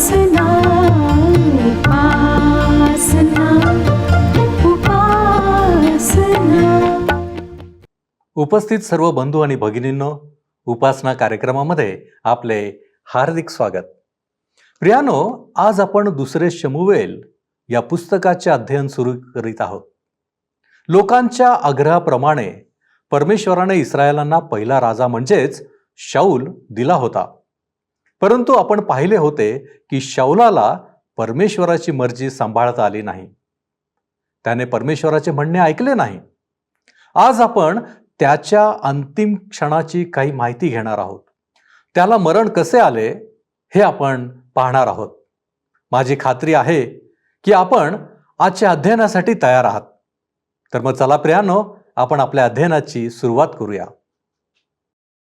उपासना उपासना उपासना. उपस्थित सर्व बंधू आणि भगिनींनो, उपासना कार्यक्रमामध्ये आपले हार्दिक स्वागत. प्रियानो, आज आपण दुसरे शमूएल या पुस्तकाचे अध्ययन सुरू करीत आहोत. लोकांच्या आग्रहाप्रमाणे परमेश्वराने इस्रायलांना पहिला राजा म्हणजेच शाऊल दिला होता. परंतु आपण पाहिले होते की शाऊलाला परमेश्वराची मर्जी सांभाळता आली नाही. त्याने परमेश्वराचे म्हणणे ऐकले नाही. आज आपण त्याच्या अंतिम क्षणाची काही माहिती घेणार आहोत. त्याला मरण कसे आले हे आपण पाहणार आहोत. माझी खात्री आहे की आपण आजच्या अध्ययनासाठी तयार आहात. तर मग चला प्रियानो, आपण आपल्या अध्ययनाची सुरुवात करूया.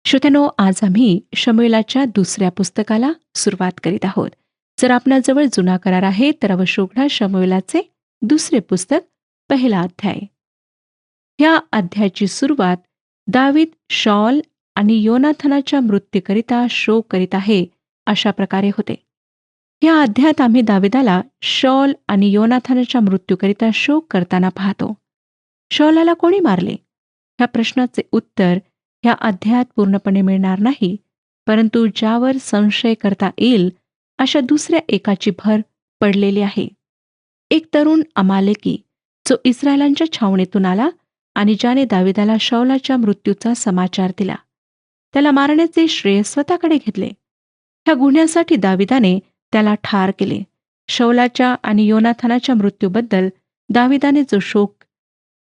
श्रोत्यानो, आज आम्ही शमूएलाच्या दुसऱ्या पुस्तकाला सुरुवात करीत आहोत. जर आपणाजवळ जुना करार आहे तर अवश्य उघडा शमूएलाचे दुसरे पुस्तक, पहिला अध्याय. ह्या अध्यायाची सुरुवात दावीद शॉल आणि योनाथनाच्या मृत्यूकरिता शोक करीत आहे अशा प्रकारे होते. या अध्यायात आम्ही दाविदाला शॉल आणि योनाथनाच्या मृत्यूकरिता शोक करताना पाहतो. शॉलाला कोणी मारले? ह्या प्रश्नाचे उत्तर ह्या अध्यायात पूर्णपणे मिळणार नाही, परंतु ज्यावर संशय करता येईल अशा दुसऱ्या एकाची भर पडलेली आहे. एक तरुण अमालेकी जो इस्रायलांच्या छावणीतून आला आणि ज्याने दाविदाला शौलाच्या मृत्यूचा समाचार दिला. त्याला मारण्याचे श्रेय स्वतःकडे घेतले. ह्या गुन्ह्यासाठी दाविदाने त्याला ठार केले. शौलाच्या आणि योनाथनाच्या मृत्यूबद्दल दाविदाने जो शोक,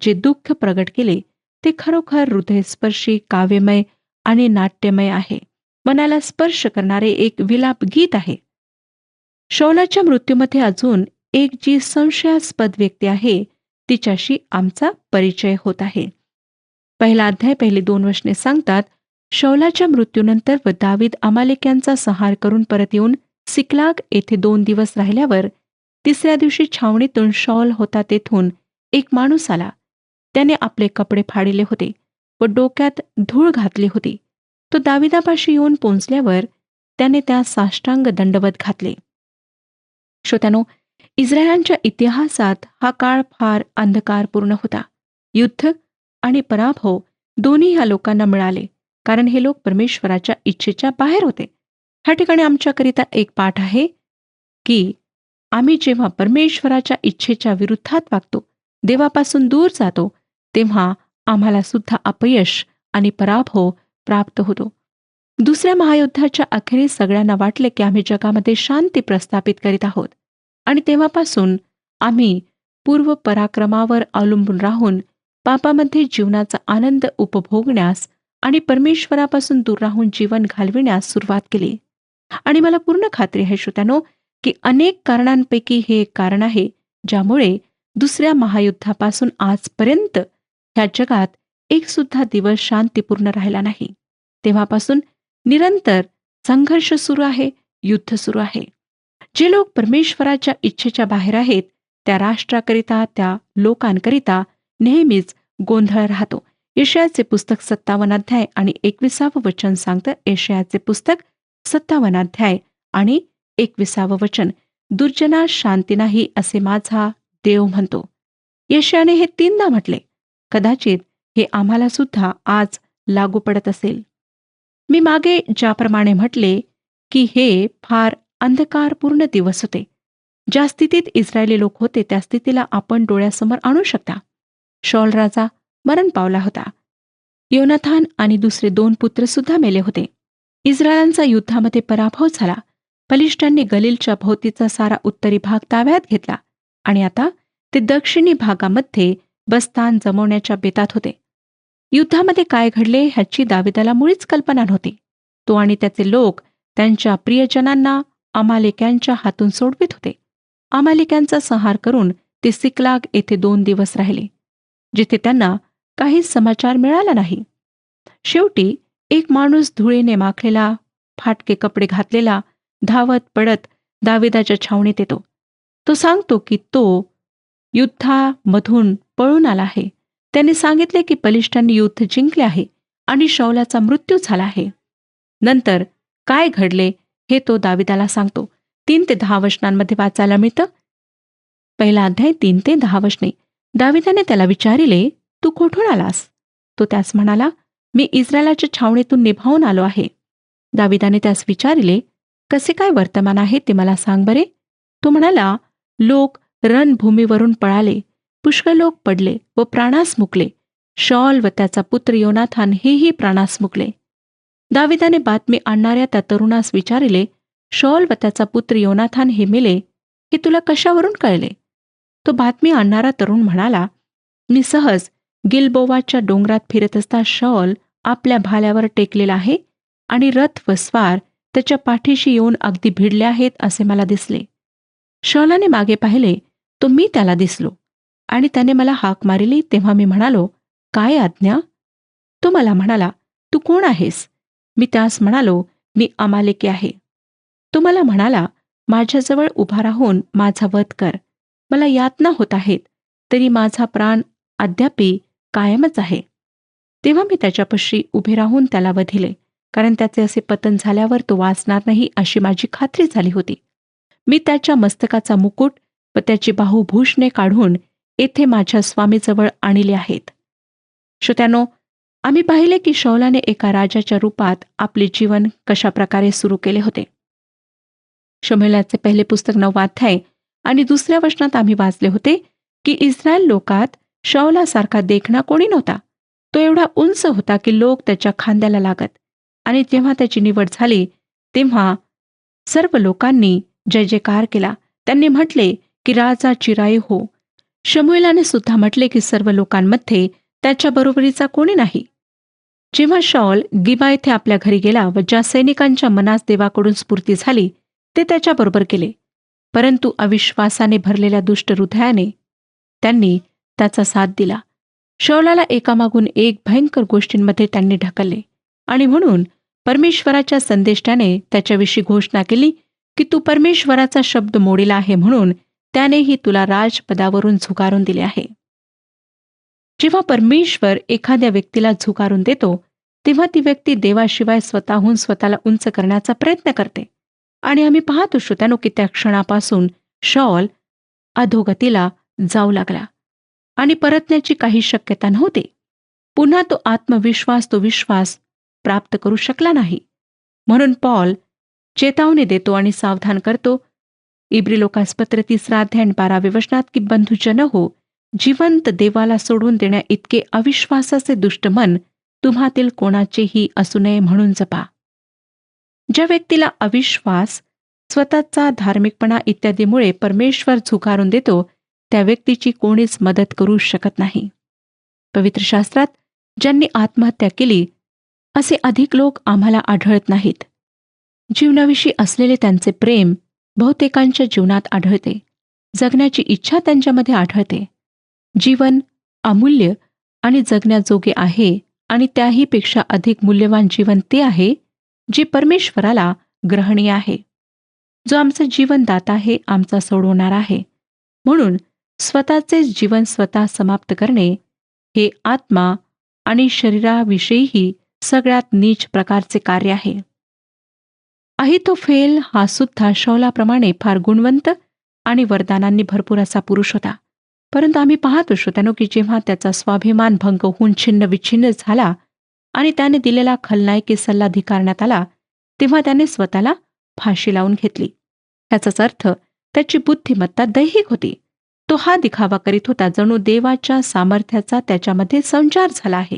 जे दुःख प्रगट केले ते खरोखर हृदयस्पर्शी, काव्यमय आणि नाट्यमय आहे. मनाला स्पर्श करणारे एक विलाप गीत आहे. शौलाच्या मृत्यूमध्ये अजून एक जी संशयास्पद व्यक्ती आहे तिच्याशी आमचा परिचय होत आहे. पहिला अध्याय पहिली 2 वचने सांगतात, शौलाच्या मृत्यूनंतर व दावीद अमालेक्यांचा संहार करून परत येऊन सिकलाग येथे 2 दिवस राहिल्यावर तिसऱ्या दिवशी छावणीतून शौल होता तेथून एक माणूस आला. त्याने आपले कपडे फाडिले होते व डोक्यात धूळ घातली होती. तो दाविदापाशी येऊन पोहोचल्यावर त्याने त्या साष्टांग दंडवत घातले. श्रोत्यानो, इस्रायलांच्या इतिहासात हा काळ फार अंधकारपूर्ण होता. युद्ध आणि पराभव दोन्ही ह्या लोकांना मिळाले, कारण हे लोक परमेश्वराच्या इच्छेच्या बाहेर होते. ह्या ठिकाणी आमच्याकरिता एक पाठ आहे की आम्ही जेव्हा परमेश्वराच्या इच्छेच्या विरुद्धात वागतो, देवापासून दूर जातो, तेव्हा आम्हाला सुद्धा अपयश आणि पराभव प्राप्त होतो. दुसऱ्या महायुद्धाच्या अखेरीस सगळ्यांना वाटले की आम्ही जगामध्ये शांती प्रस्थापित करीत आहोत आणि तेव्हापासून आम्ही पूर्व पराक्रमावर अवलंबून राहून पापामध्ये जीवनाचा आनंद उपभोगण्यास आणि परमेश्वरापासून दूर राहून जीवन घालविण्यास सुरुवात केली. आणि मला पूर्ण खात्री आहे श्रोत्यानो की अनेक कारणांपैकी हे एक कारण आहे ज्यामुळे दुसऱ्या महायुद्धापासून आजपर्यंत ह्या जगात एक सुद्धा दिवस शांतीपूर्ण राहिला नाही. तेव्हापासून निरंतर संघर्ष सुरू आहे, युद्ध सुरू आहे. जे लोक परमेश्वराच्या इच्छेच्या बाहेर आहेत त्या राष्ट्राकरिता, त्या लोकांकरिता नेहमीच गोंधळ राहतो. यशायाचे पुस्तक 57 अध्याय आणि 21 वचन सांगतं. यशायाचे पुस्तक 57 अध्याय आणि 21 वचन, दुर्जना शांती नाही असे माझा देव म्हणतो. यशायाने हे 3दा म्हटले. कदाचित हे आम्हाला सुद्धा आज लागू पडत असेल. मी मागे ज्याप्रमाणे म्हटले की हे फार अंधकारपूर्ण दिवस होते. ज्या स्थितीत इस्रायली लोक होते त्या स्थितीला आपण डोळ्यासमोर आणू शकता. शौल राजा मरण पावला होता. योनाथान आणि दुसरे 2 पुत्र सुद्धा मेले होते. इस्रायलांचा युद्धामध्ये पराभव झाला. फलिष्त्यांनी गलीलच्या भोवतीचा सारा उत्तरी भाग ताब्यात घेतला आणि आता ते दक्षिणी भागामध्ये बस्तान जमवण्याच्या बेतात होते. युद्धामध्ये काय घडले ह्याची दाविदाला मुळीच कल्पना नव्हती. तो आणि त्याचे लोक त्यांच्या प्रियजनांना अमालेक्यांच्या हातून सोडवित होते. अमालेक्यांचा संहार करून ते सिकलाग येथे 2 दिवस राहिले, जिथे त्यांना काहीच समाचार मिळाला नाही. शेवटी एक माणूस धुळीने माखलेला, फाटके कपडे घातलेला, धावत पडत दाविदाच्या छावणीत येतो. तो सांगतो की तो युद्धामधून पळून आला आहे. त्याने सांगितले की फलिष्त्यांनी युद्ध जिंकले आहे आणि शौलाचा मृत्यू झाला आहे. नंतर काय घडले हे तो दाविदाला सांगतो. 3 ते 10 वचनांमध्ये वाचायला मिळतं. पहिला अध्याय 3 ते 10 वचने. दाविदाने त्याला विचारिले, तू कोठून आलास? तो त्यास म्हणाला, मी इस्रायलाच्या छावणीतून निभावून आलो आहे. दाविदाने त्यास विचारिले, कसे काय वर्तमान आहे ते मला सांग बरे. तो म्हणाला, लोक रणभूमीवरून पळाले, पुष्कळ लोक पडले व प्राणास मुकले. शॉल व त्याचा पुत्र योनाथान हेही प्राणास मुकले. दाविदाने बातमी आणणाऱ्या त्या तरुणास विचारिले, शॉल व त्याचा पुत्र योनाथान हे मेले, हे तुला कशावरून कळले? तो बातमी आणणारा तरुण म्हणाला, मी सहज गिलबोवाच्या डोंगरात फिरत असता शॉल आपल्या भाल्यावर टेकलेला आहे आणि रथ व स्वार त्याच्या पाठीशी येऊन अगदी भिडले आहेत असे मला दिसले. शॉलाने मागे पाहिले तो मी त्याला दिसलो आणि त्याने मला हाक मारिली. तेव्हा मी म्हणालो, काय आज्ञा? तो मला म्हणाला, तू कोण आहेस? मी त्यास म्हणालो, मी अमालेकी आहे. तो मला म्हणाला, माझ्याजवळ उभा राहून माझा वध कर. मला यातना होत आहेत, तरी माझा प्राण अद्यापि कायमच आहे. तेव्हा मी त्याच्यापाशी उभे राहून त्याला वधिले, कारण त्याचे असे पतन झाल्यावर तो वाचणार नाही अशी माझी खात्री झाली होती. मी त्याच्या मस्तकाचा मुकुट व त्याची बाहुभूषणे काढून येथे माझ्या स्वामीजवळ आणले आहेत. श्रोत्यानो, आम्ही पाहिले की शौलाने एका राजाच्या रूपात आपले जीवन कशा प्रकारे सुरू केले होते. शमूएलाचे पहिले पुस्तक 9 अध्याय आणि 2 वचनात आम्ही वाचले होते की इस्रायल लोकात शौलासारखा देखणा कोणी नव्हता. तो एवढा उंच होता की लोक त्याच्या खांद्याला लागत. आणि जेव्हा त्याची निवड झाली तेव्हा सर्व लोकांनी जय जयकार केला. त्यांनी म्हटले की राजा चिराई हो. शमूएलाने सुद्धा म्हटले की सर्व लोकांमध्ये त्याच्या बरोबरीचा कोणी नाही. जेव्हा शॉल गिबा येथे आपल्या घरी गेला व ज्या सैनिकांच्या मनास देवाकडून स्फूर्ती झाली ते त्याच्याबरोबर गेले, परंतु अविश्वासाने भरलेल्या दुष्ट हृदयाने त्यांनी त्याचा साथ दिला. शौलाला एकामागून एक भयंकर गोष्टींमध्ये त्यांनी ढकलले आणि म्हणून परमेश्वराच्या संदेष्टाने त्याच्याविषयी घोषणा केली की तू परमेश्वराचा शब्द मोडीला आहे, म्हणून त्यानेही तुला राजपदावरून झुगारून दिले आहे. जेव्हा परमेश्वर एखाद्या व्यक्तीला झुगारून देतो तेव्हा ती व्यक्ती देवाशिवाय स्वतःहून स्वतःला उंच करण्याचा प्रयत्न करते. आणि आम्ही पाहतो श्रोत्यानो की त्या क्षणापासून शॉल अधोगतीला जाऊ लागला आणि परतण्याची काही शक्यता नव्हती. पुन्हा तो विश्वास प्राप्त करू शकला नाही. म्हणून पॉल चेतावणी देतो आणि सावधान करतो. इब्री लोकांपत्र 3 अध्याय 12 वचनात की बंधुजन हो, जिवंत देवाला सोडून देण्या इतके अविश्वासाचे दुष्ट मन तुम्हातील कोणाचेही असू नये म्हणून जपा. ज्या व्यक्तीला अविश्वास, स्वतःचा धार्मिकपणा इत्यादीमुळे परमेश्वर झुगारून देतो त्या व्यक्तीची कोणीच मदत करू शकत नाही. पवित्र शास्त्रात ज्यांनी आत्महत्या केली असे अधिक लोक आम्हाला आढळत नाहीत. जीवनाविषयी असलेले त्यांचे प्रेम बहुतेकांच्या जीवनात आढळते. जगण्याची इच्छा त्यांच्यामध्ये आढळते. जीवन अमूल्य आणि जगण्याजोगे आहे आणि त्याहीपेक्षा अधिक मूल्यवान जीवन ते आहे जे परमेश्वराला ग्रहणीय आहे, जो आमचं जीवनदाता आहे, आमचा सोडवणारा आहे. म्हणून स्वतःचे जीवन स्वतः समाप्त करणे हे आत्मा आणि शरीराविषयीही सगळ्यात नीच प्रकारचे कार्य आहे. अहितोफेल हा सुद्धा शौलाप्रमाणे फार गुणवंत आणि वरदानांनी भरपूर असा पुरुष होता. परंतु आम्ही पाहतो श्रोत्यानो की जेव्हा त्याचा स्वाभिमान भंग होऊन छिन्न विच्छिन्न झाला आणि त्याने दिलेला खलनायकी सल्ला धिकारण्यात आला तेव्हा त्याने स्वतःला फाशी लावून घेतली. ह्याचाच अर्थ त्याची बुद्धिमत्ता दैहिक होती. तो हा दिखावा करीत होता जणू देवाच्या सामर्थ्याचा त्याच्यामध्ये संचार झाला आहे.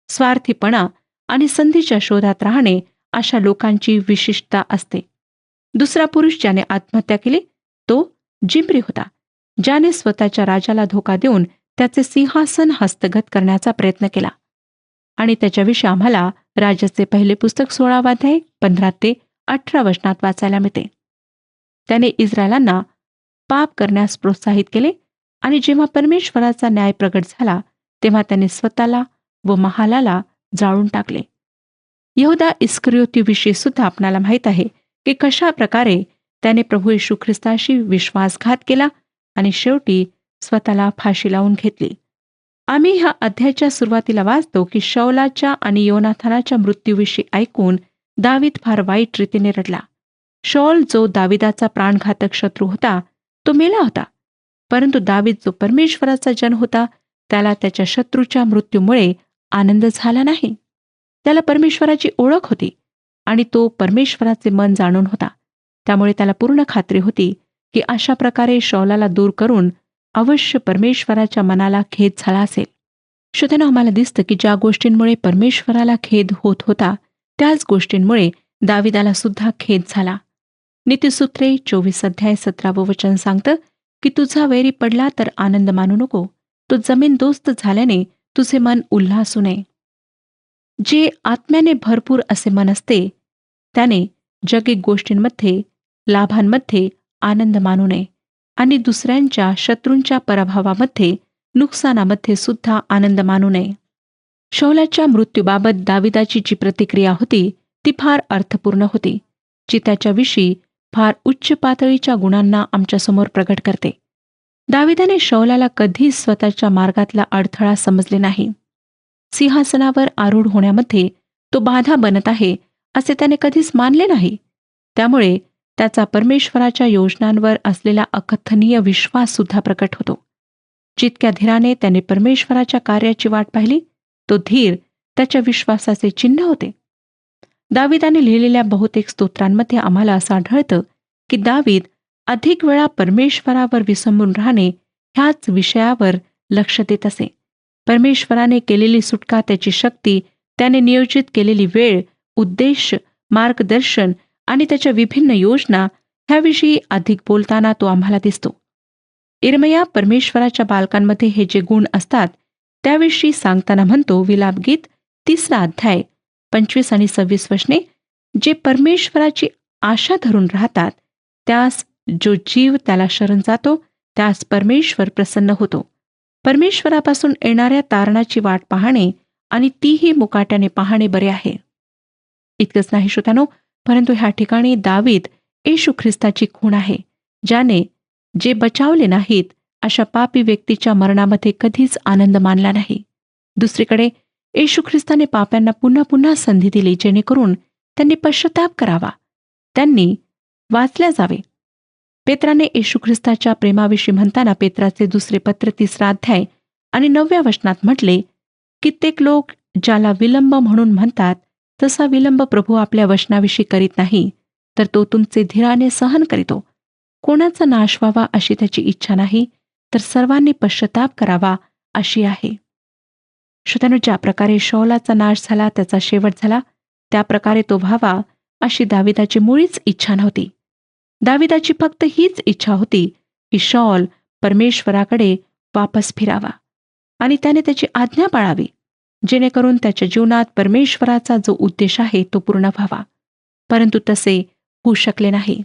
स्वार्थीपणा आणि संधीच्या शोधात राहणे अशा लोकांची विशिष्टता असते. दुसरा पुरुष ज्याने आत्महत्या केली तो जिम्री होता, ज्याने स्वतःच्या राजाला धोका देऊन त्याचे सिंहासन हस्तगत करण्याचा प्रयत्न केला. आणि त्याच्याविषयी आम्हाला राजाचे पहिले पुस्तक 16 अध्याय 15 ते 18 वचनात वाचायला मिळते. त्याने इस्रायलांना पाप करण्यास प्रोत्साहित केले आणि जेव्हा परमेश्वराचा न्याय प्रगट झाला तेव्हा त्याने स्वतःला व महालाला जाळून टाकले. यहूदा इस्करियोतीविषयी सुद्धा आपणाला माहीत आहे की कशा प्रकारे त्याने प्रभू येशू ख्रिस्ताशी विश्वासघात केला आणि शेवटी स्वतःला फाशी लावून घेतली. आम्ही ह्या अध्यायाच्या सुरुवातीला वाचतो की शौलाच्या आणि योनाथानाच्या मृत्यूविषयी ऐकून दावीद फार वाईट रीतीने रडला. शॉल जो दाविदाचा प्राणघातक शत्रू होता तो मेला होता, परंतु दावीद जो परमेश्वराचा जन होता त्याला त्याच्या शत्रूच्या मृत्यूमुळे आनंद झाला नाही. त्याला परमेश्वराची ओळख होती आणि तो परमेश्वराचे मन जाणून होता. त्यामुळे त्याला पूर्ण खात्री होती की अशा प्रकारे शौलाला दूर करून अवश्य परमेश्वराच्या मनाला खेद झाला असेल. श्रोत्यांनो, आम्हाला दिसतं की ज्या गोष्टींमुळे परमेश्वराला खेद होत होता त्याच गोष्टींमुळे दाविदाला सुद्धा खेद झाला. नीतिसूत्रे 24:17 सांगतं की तुझा वैरी पडला तर आनंद मानू नको, तो जमीनदोस्त झाल्याने तुझे मन उल्हासू नये. जे आत्म्याने भरपूर असे मन असते त्याने जगिक गोष्टींमध्ये, लाभांमध्ये आनंद मानू नये आणि दुसऱ्यांच्या शत्रूंच्या पराभवामध्ये, नुकसानामध्ये सुद्धा आनंद मानू नये. शौलाच्या मृत्यूबाबत दाविदाची जी प्रतिक्रिया होती ती फार अर्थपूर्ण होती, जी त्याच्याविषयी फार उच्च पातळीच्या गुणांना आमच्यासमोर प्रकट करते. दाविदाने शौलाला कधीच स्वतःच्या मार्गातला अडथळा समजले नाही. सिंहासनावर आरूढ होण्यामध्ये तो बाधा बनत आहे असे त्याने कधीच मानले नाही. त्यामुळे त्याचा परमेश्वराच्या योजनांवर असलेला अकथनीय विश्वास सुद्धा प्रकट होतो. जितक्या धीराने त्याने परमेश्वराच्या कार्याची वाट पाहिली तो धीर त्याच्या विश्वासाचे चिन्ह होते. दाविदाने लिहिलेल्या बहुतेक स्तोत्रांमध्ये आम्हाला असं आढळतं की दावीद अधिक वेळा परमेश्वरावर विसंबून राहणे ह्याच विषयावर लक्ष देत असे. परमेश्वराने केलेली सुटका, त्याची शक्ती, त्याने नियोजित केलेली वेळ, उद्देश, मार्गदर्शन आणि त्याच्या विभिन्न योजना ह्याविषयी अधिक बोलताना तो आम्हाला दिसतो. इर्मया परमेश्वराच्या बालकांमध्ये हे जे गुण असतात त्याविषयी सांगताना म्हणतो, विलापगीत 3 25 आणि 26 वचने, जे परमेश्वराची आशा धरून राहतात त्यास जो जीव त्याला शरण जातो त्यास परमेश्वर प्रसन्न होतो. परमेश्वरापासून येणाऱ्या तारणाची वाट पाहणे आणि तीही मुकाट्याने पाहणे बरे आहे. इतकंच नाही श्रोत्यानो, परंतु ह्या ठिकाणी दावीद येशू ख्रिस्ताची खूण आहे, ज्याने जे बचावले नाहीत अशा पापी व्यक्तीच्या मरणामध्ये कधीच आनंद मानला नाही. दुसरीकडे येशू ख्रिस्ताने पाप्यांना पुन्हा पुन्हा संधी दिली जेणेकरून त्यांनी पश्चाताप करावा, त्यांनी वाचल्या जावे. पेत्राने येशू ख्रिस्ताच्या प्रेमाविषयी म्हणताना पेत्राचे 2 पत्र 3 आणि 9 वचनात म्हटले, कित्येक लोक ज्याला विलंब म्हणून म्हणतात तसा विलंब प्रभू आपल्या वचनाविषयी करीत नाही, तर तो तुमचे धीराने सहन करीतो. कोणाचा नाश व्हावा अशी त्याची इच्छा नाही, तर सर्वांनी पश्चाताप करावा अशी आहे. श्रोत्यांनो, ज्या प्रकारे शौलाचा नाश झाला, त्याचा शेवट झाला, त्या प्रकारे तो व्हावा अशी दाविदाची मुळीच इच्छा नव्हती. दाविदाची फक्त हीच इच्छा होती की शौल परमेश्वराकडे वापस फिरावा आणि त्याने त्याची आज्ञा पाळावी, जेणेकरून त्याच्या जीवनात परमेश्वराचा जो उद्देश आहे तो पूर्ण व्हावा. परंतु तसे होऊ शकले नाही.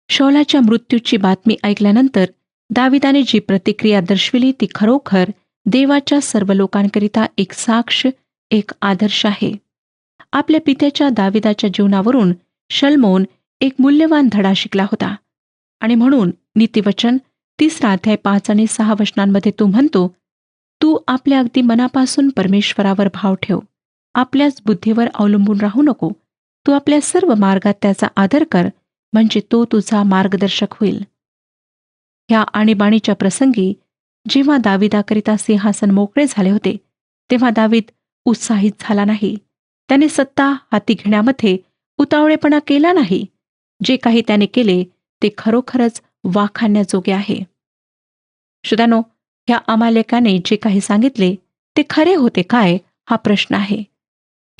शौलाच्या मृत्यूची बातमी ऐकल्यानंतर दाविदाने जी प्रतिक्रिया दर्शविली ती खरोखर देवाच्या सर्व लोकांकरिता एक साक्ष, एक आदर्श आहे. आपल्या पित्याच्या दाविदाच्या जीवनावरून शल्मोन एक मूल्यवान धडा शिकला होता आणि म्हणून नीतिवचन 3 5 आणि 6 वचनांमध्ये तो म्हणतो, तू आपल्या अगदी मनापासून परमेश्वरावर भाव ठेव, आपल्याच बुद्धीवर अवलंबून राहू नको, तू आपल्या सर्व मार्गात त्याचा आदर कर, म्हणजे तो तुझा मार्गदर्शक होईल. ह्या आणीबाणीच्या प्रसंगी जेव्हा दाविदाकरिता सिंहासन मोकळे झाले होते तेव्हा दावीद उत्साहित झाला नाही. त्याने सत्ता हाती घेण्यामध्ये उतावळेपणा केला नाही. जे काही त्याने केले ते खरोखरच वाखाणण्याजोगे आहे. श्रोत्यांनो, ह्या अमालेकाने जे काही सांगितले ते खरे होते काय हा प्रश्न आहे.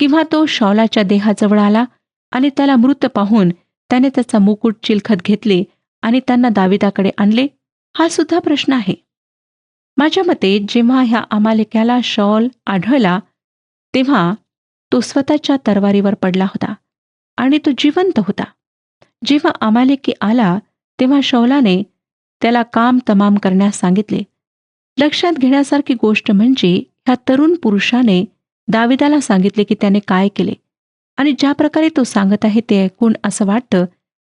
किंवा तो शौलाच्या देहाजवळ आला आणि त्याला मृत पाहून त्याने त्याचा मुकुट चिलखत घेतले आणि त्यांना दाविदाकडे आणले, हा सुद्धा प्रश्न आहे. माझ्या मते जेव्हा ह्या अमालेक्याला शौल आढळला तेव्हा तो स्वतःच्या तरवारीवर पडला होता आणि तो जिवंत होता. जेव्हा अमालेकी आला तेव्हा शौलाने त्याला काम तमाम करण्यास सांगितले. लक्षात घेण्यासारखी गोष्ट म्हणजे ह्या तरुण पुरुषाने दाविदाला सांगितले की त्याने काय केले आणि ज्या प्रकारे तो सांगत आहे ते ऐकून असं वाटतं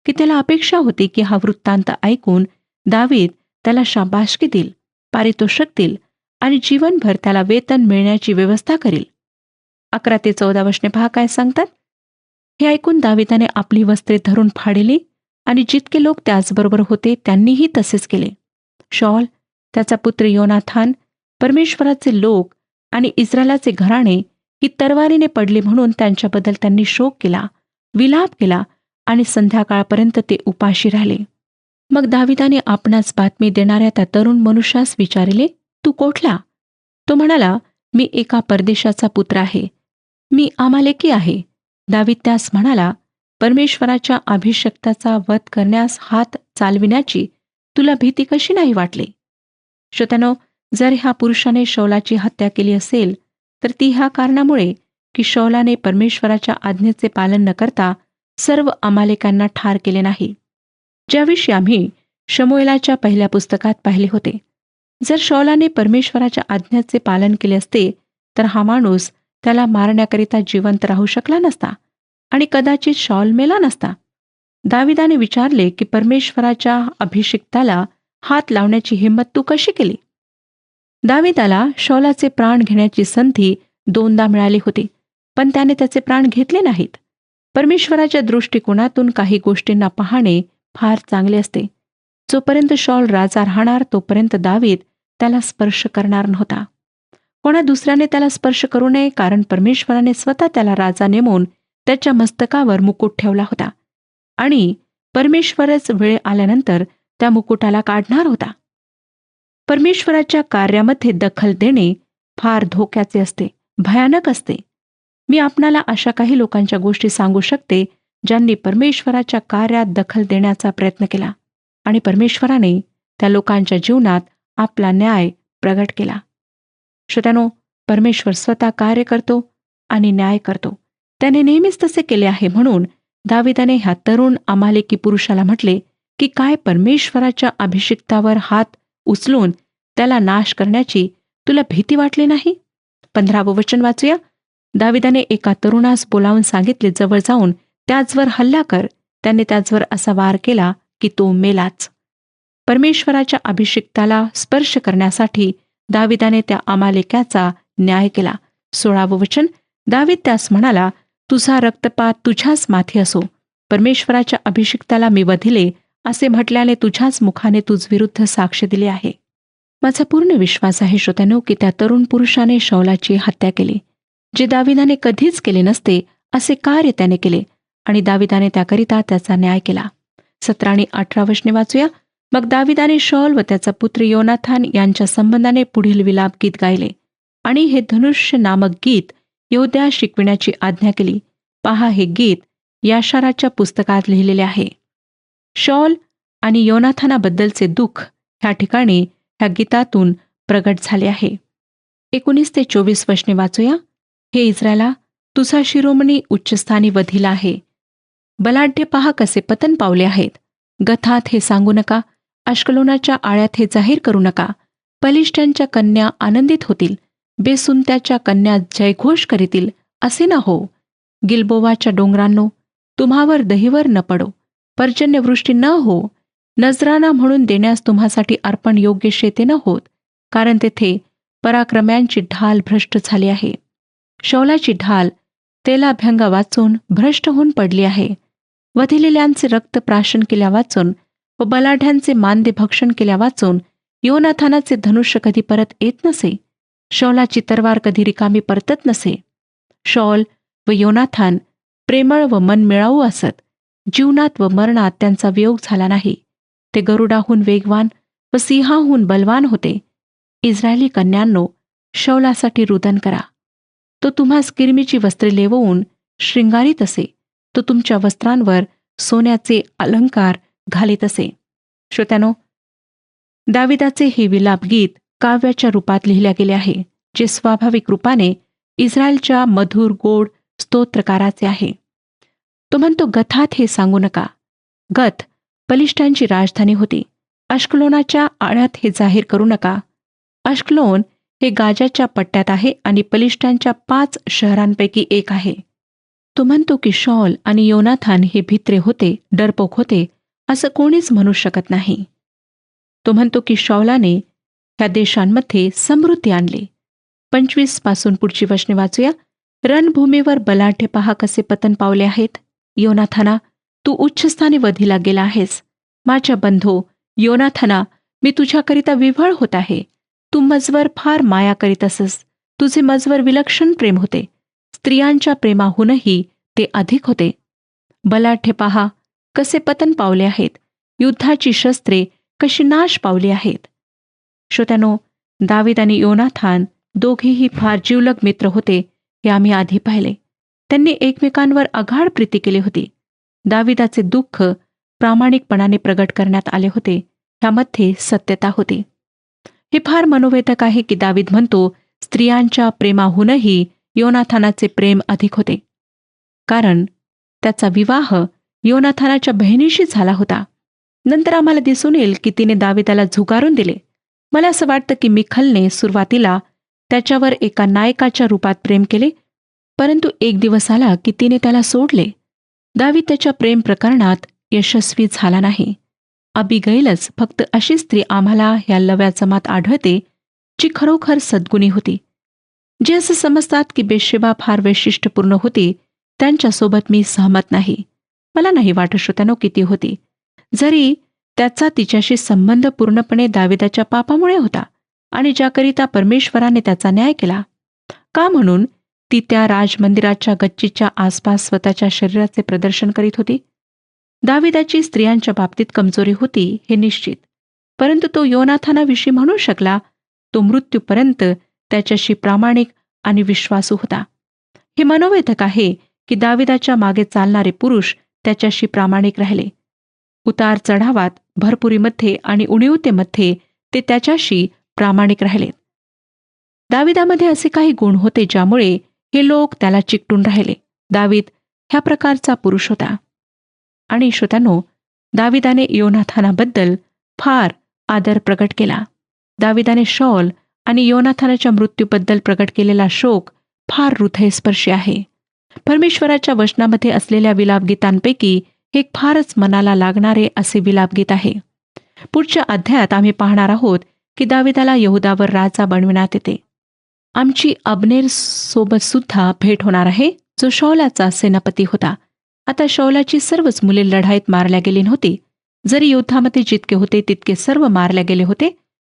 की त्याला अपेक्षा होती की हा वृत्तांत ऐकून दावीद त्याला शाबासकी देईल, पारितोषिक देईल आणि जीवनभर त्याला वेतन मिळण्याची व्यवस्था करील. 11 ते 14 वचने पहा काय सांगतात. हे ऐकून दाविदाने आपली वस्त्रे धरून फाडली आणि जितके लोक त्याचबरोबर होते त्यांनीही तसेच केले. शॉल, त्याचा पुत्र योनाथान, परमेश्वराचे लोक आणि इस्रायलाचे घराणे ही तलवारीने पडली म्हणून त्यांच्याबद्दल त्यांनी शोक केला, विलाप केला आणि संध्याकाळपर्यंत ते उपाशी राहिले. मग दाविदाने आपणास बातमी देणाऱ्या त्या तरुण मनुष्यास विचारले, तू कोठला? तो म्हणाला, मी एका परदेशाचा पुत्र आहे, मी अमालेकी आहे. दावीद त्यास म्हणाला, परमेश्वराच्या अभिषक्ताचा वध करण्यास हात चालविण्याची तुला भीती कशी नाही वाटली? श्रोत्यानो, जर ह्या पुरुषाने शौलाची हत्या केली असेल तर ती ह्या कारणामुळे की शौलाने परमेश्वराच्या आज्ञेचे पालन न करता सर्व अमालेकांना ठार केले नाही, ज्याविषयी आम्ही शमूएलाच्या पहिल्या पुस्तकात पाहिले होते. जर शौलाने परमेश्वराच्या आज्ञेचे पालन केले असते तर हा माणूस त्याला मारण्याकरिता जिवंत राहू शकला नसता आणि कदाचित शौल मेला नसता. दाविदाने विचारले की परमेश्वराच्या अभिषिक्ताला हात लावण्याची हिंमत तू कशी केली? दाविदाला शौलाचे प्राण घेण्याची संधी 2दा मिळाली होती, पण त्याने त्याचे प्राण घेतले नाहीत. परमेश्वराच्या दृष्टिकोनातून काही गोष्टींना पाहणे फार चांगले असते. जोपर्यंत शौल राजा राहणार तोपर्यंत दावीद त्याला स्पर्श करणार नव्हता. कोणा दुसऱ्याने त्याला स्पर्श करू नये, कारण परमेश्वराने स्वतः त्याला राजा नेमून त्याच्या मस्तकावर मुकुट ठेवला होता आणि परमेश्वरच वेळ आल्यानंतर त्या मुकुटाला काढणार होता. परमेश्वराच्या कार्यामध्ये दखल देणे फार धोक्याचे असते, भयानक असते. मी आपणाला अशा काही लोकांच्या गोष्टी सांगू शकते ज्यांनी परमेश्वराच्या कार्यात दखल देण्याचा प्रयत्न केला आणि परमेश्वराने त्या लोकांच्या जीवनात आपला न्याय प्रगट केला. श्रोत्यानो, परमेश्वर स्वतः कार्य करतो आणि न्याय करतो. त्याने नेहमीच तसे केले आहे. म्हणून दाविदाने ह्या तरुण अमालेकी पुरुषाला म्हटले की काय परमेश्वराच्या अभिषिक्तावर हात उचलून त्याला नाश करण्याची तुला भीती वाटली नाही? 15वं वचन वाचूया. दाविदाने एका तरुणास बोलावून सांगितले, जवळ जाऊन त्याचवर हल्ला कर. त्याने त्याचवर असा वार केला की तो मेलाच. परमेश्वराच्या अभिषिक्ताला स्पर्श करण्यासाठी दाविदाने त्या अमालेक्याचा न्याय केला. 16वं वचन. दावीद त्यास म्हणाला, तुझा रक्तपात तुझ्याच माथी असो. परमेश्वराच्या अभिषिक्ताला मी वधिले असे म्हटल्याने तुझ्याच मुखाने तुझ विरुद्ध साक्ष दिली आहे. माझा पूर्ण विश्वास आहे श्रोत्यानो की त्या तरुण पुरुषाने शौलाची हत्या केली, जे दाविदाने कधीच केले नसते असे कार्य त्याने केले आणि दाविदाने त्याकरिता त्याचा न्याय केला. 17 आणि 18 वचने वाचूया. मग दाविदाने शौल व त्याचा पुत्र योनाथान यांच्या संबंधाने पुढील विलाप गीत गायले आणि हे धनुष्य नामक गीत यहोद्यास शिकविण्याची आज्ञा केली. पहा, हे गीत याशाराच्या पुस्तकात लिहिलेले आहे. शौल आणि योनाथानाबद्दलचे दुःख ह्या ठिकाणी ह्या गीतातून प्रगट झाले आहे. 19 ते 24 वचने वाचूया. हे इस्रायला, तुझा शिरोमणी उच्चस्थानी वधिला आहे. बलाढ्य पहा कसे पतन पावले आहेत. गथात हे सांगू नका, अश्कलोनाच्या आळ्यात हे जाहीर करू नका. पलिष्ट्यांच्या कन्या आनंदित होतील, बेसुंत्याच्या कन्या जयघोष करीतील, असे न हो. गिलबोवाच्या डोंगरांनो, तुम्हावर दहिवर न पडो, पर्जन्यवृष्टी न हो. नजराणा म्हणून देण्यास तुम्हासाठी अर्पण योग्य शेते न होत, कारण तेथे पराक्रम्यांची ढाल भ्रष्ट झाली आहे. शौलाची ढाल तेलाभ्यंग वाचून भ्रष्ट होऊन पडली आहे. वधिलेल्यांचे रक्त प्राशन केल्या वाचून व बलाढ्यांचे मांदे भक्षण केल्या वाचून योनाथानाचे धनुष्य कधी परत येत नसे. शौलाची तरवार कधी रिकामी परतत नसे. शौल व योनाथान प्रेमळ व मनमिळाऊ असत. जीवनात व मरणात त्यांचा वियोग झाला नाही. ते गरुडाहून वेगवान व सिंहाहून बलवान होते. इस्रायली कन्यांनो, शौलासाठी रुदन करा. तो तुम्हास किरमीची वस्त्रे लेवून शृंगारीत असे. तो तुमच्या वस्त्रांवर सोन्याचे अलंकार घालीत असे. श्रोत्यानो, दाविदाचे हे विलाप गीत काव्याच्या रूपात लिहिले गेले आहे, जे स्वाभाविक रूपाने इस्रायलच्या मधुर गोड स्तोत्रकाराचे आहे. तो म्हणतो, गथात हे सांगू नका. गथ पलिष्ठांची राजधानी होती. अश्कलोनाच्या आळ्यात हे जाहीर करू नका. अश्कलोन हे गाजाच्या पट्ट्यात आहे आणि पलिष्ठांच्या 5 शहरांपैकी एक आहे. तो म्हणतो की शौल आणि योनाथान हे भित्रे होते, डरपोक होते, असं कोणीच म्हणू शकत नाही. तो म्हणतो की शौलाने ह्या देशांमध्ये समृद्धी आणली. 25 पासून पुढची वचने वाचूया. रणभूमीवर बलाढ्य पहा कसे पतन पावले आहेत. योनाथाना, तू उच्चस्थानी वधीला गेला आहेस. माझ्या बंधो योनाथना, मी तुझ्याकरिता विव्हळ होत आहे. तू मजवर फार माया करीत असस. तुझे मजवर विलक्षण प्रेम होते. स्त्रियांच्या प्रेमाहूनही ते अधिक होते. बलाढ्य पहा कसे पतन पावले आहेत. युद्धाची शस्त्रे कशी नाश पावली आहेत. श्रोत्यानो, दावीद आणि योनाथान दोघेही फार जिवलग मित्र होते हे आम्ही आधी पाहिले. त्यांनी एकमेकांवर आघाड प्रीती केली होती. दाविदाचे दुःख प्रामाणिकपणाने प्रगट करण्यात आले होते. ह्यामध्ये सत्यता होती. हे फार मनोवेधक आहे की दावीद म्हणतो, स्त्रियांच्या प्रेमाहूनही योनाथानाचे प्रेम अधिक होते. कारण त्याचा विवाह योनाथानाच्या बहिणीशी झाला होता. नंतर आम्हाला दिसून येईल की तिने दाविदाला झुगारून दिले. मला असं वाटतं की मिखलने सुरुवातीला त्याच्यावर एका नायकाच्या रूपात प्रेम केले, परंतु एक दिवस आला की तिने त्याला सोडले. दावीद त्याच्या प्रेम प्रकरणात यशस्वी झाला नाही. अबिगैलच फक्त अशी स्त्री आम्हाला ह्या लव्या जमात आढळते जी खरोखर सद्गुणी होती. जे असं समजतात की बेशेबा फार वैशिष्ट्यपूर्ण होती, त्यांच्यासोबत मी सहमत नाही. मला नाही वाटत श्रोत्यानो की ती होती, जरी त्याचा तिच्याशी संबंध पूर्णपणे दाविदाच्या पापामुळे होता आणि ज्याकरिता परमेश्वराने त्याचा न्याय केला. का म्हणून ती त्या राजमंदिराच्या गच्चीच्या आसपास स्वतःच्या शरीराचे प्रदर्शन करीत होती? दाविदाची स्त्रियांच्या बाबतीत कमजोरी होती हे निश्चित, परंतु तो योनाथानाविषयी म्हणू शकला. तो मृत्यूपर्यंत त्याच्याशी प्रामाणिक आणि विश्वासू होता. हे मनोवेधक आहे की दाविदाच्या मागे चालणारे पुरुष त्याच्याशी प्रामाणिक राहिले. उतार चढावात, भरपुरीमध्ये आणि उणीवतेमध्ये ते त्याच्याशी प्रामाणिक राहिले. दाविदामध्ये असे काही गुण होते ज्यामुळे हे लोक त्याला चिकटून राहिले. दावीद ह्या प्रकारचा पुरुष होता. आणि श्रोत्यानो, दाविदाने योनाथानाबद्दल फार आदर प्रकट केला. दाविदाने शौल आणि योनाथानाच्या मृत्यूबद्दल प्रकट केलेला शोक फार हृदयस्पर्शी आहे. परमेश्वराच्या वचनामध्ये असलेल्या विलापगीतांपैकी हे फारच मनाला लागणारे असे विलापगीत आहे. पुढच्या अध्यायात आम्ही पाहणार आहोत की दाविदाला यहुदावर राजा बनविण्यात येते. आमची अब्नेर सोबत सुद्धा भेट होणार आहे, जो शौलाचा सेनापती होता. आता शौलाची सर्वच मुले लढाईत मारल्या गेली नव्हती. जरी युद्धामध्ये जितके होते तितके सर्व मारल्या गेले होते,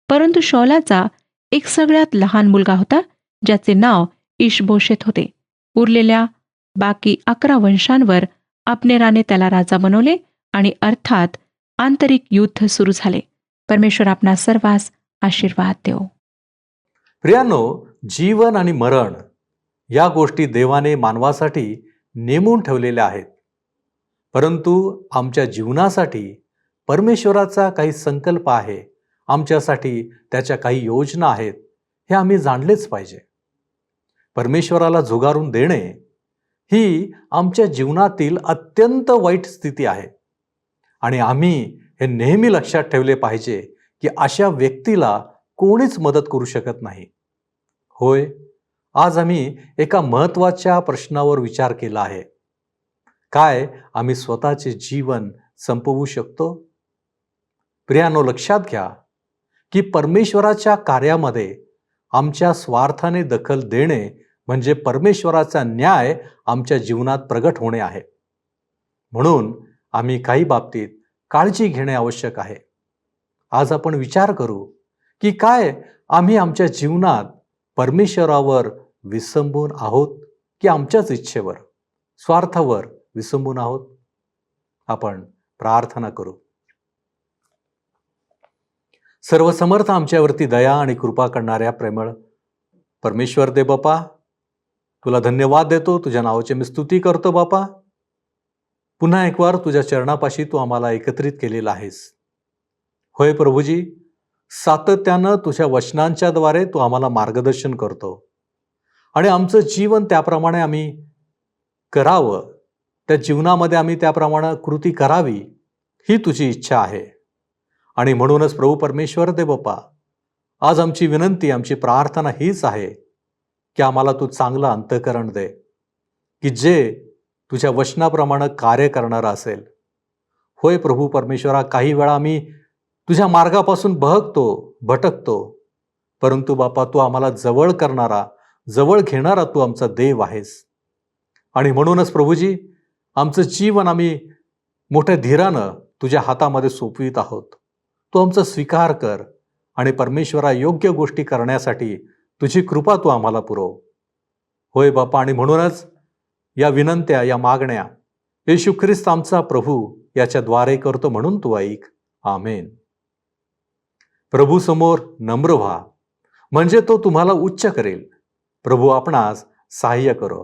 परंतु शौलाचा एक सगळ्यात लहान मुलगा होता, ज्याचे नाव इशबोशेत होते. उरलेल्या बाकी 11 वंशांवर अब्नेराने त्याला राजा बनवले आणि अर्थात आंतरिक युद्ध सुरू झाले. परमेश्वर आपणा सर्वांस आशीर्वाद देवो. प्रियांनो, जीवन आणि मरण या गोष्टी देवाने मानवासाठी नेमून ठेवलेल्या आहेत. परंतु आमच्या जीवनासाठी परमेश्वराचा काही संकल्प आहे, आमच्यासाठी त्याच्या काही योजना आहेत, हे आम्ही जाणलेच पाहिजे. परमेश्वराला झुगारून देणे ही आमच्या जीवनातील अत्यंत वाईट स्थिती आहे आणि आम्ही हे नेहमी लक्षात ठेवले पाहिजे की अशा व्यक्तीला कोणीच मदत करू शकत नाही. होय, आज आम्ही एका महत्त्वाच्या प्रश्नावर विचार केला आहे. काय आम्ही स्वतःचे जीवन संपवू शकतो? प्रियांनो, लक्षात घ्या की परमेश्वराच्या कार्यामध्ये आमच्या स्वार्थाने दखल देणे म्हणजे परमेश्वराचा न्याय आमच्या जीवनात प्रगट होणे आहे. म्हणून आम्ही काही बाबतीत काळजी घेणे आवश्यक आहे. आज आपण विचार करू की काय आम्ही आमच्या जीवनात परमेश्वरावर विसंबून आहोत की आमच्याच इच्छेवर, स्वार्थावर विसंबून आहोत? आपण प्रार्थना करू. सर्वसमर्थ आमच्यावरती दया आणि कृपा करणाऱ्या प्रेमळ परमेश्वर दे बापा, तुला धन्यवाद देतो. तुझ्या नावाची मी स्तुती करतो बापा. पुन्हा एक वार तुझ्या चरणापाशी तू आम्हाला एकत्रित केलेला आहेस. होय प्रभूजी, सातत्यानं तुझ्या वचनांच्या द्वारे तू आम्हाला मार्गदर्शन करतो आणि आमचं जीवन त्याप्रमाणे आम्ही करावं, त्या जीवनामध्ये आम्ही त्याप्रमाणे कृती करावी ही तुझी इच्छा आहे. आणि म्हणूनच प्रभू परमेश्वर दे बापा, आज आमची विनंती, आमची प्रार्थना हीच आहे की आम्हाला तू चांगलं अंतःकरण दे, की जे तुझ्या वचनाप्रमाणे कार्य करणारं असेल. होय प्रभू परमेश्वरा, काही वेळा आम्ही तुझ्या मार्गापासून भटकतो, परंतु बापा तू आम्हाला जवळ करणारा, जवळ घेणारा तू आमचा देव आहेस. आणि म्हणूनच प्रभूजी, आमचं जीवन आम्ही मोठ्या धीरानं तुझ्या हातामध्ये सोपवित आहोत. तू आमचा स्वीकार कर आणि परमेश्वरा योग्य गोष्टी करण्यासाठी तुझी कृपा तू आम्हाला पुरव. होय बापा, आणि म्हणूनच या विनंत्या, या मागण्या येशू ख्रिस्त आमचा प्रभू याच्याद्वारे करतो, म्हणून तू ऐक. आमेन. प्रभू समोर नम्र व्हा, म्हणजे तो तुम्हाला उच्च करेल. प्रभू आपणास सहाय्य करो.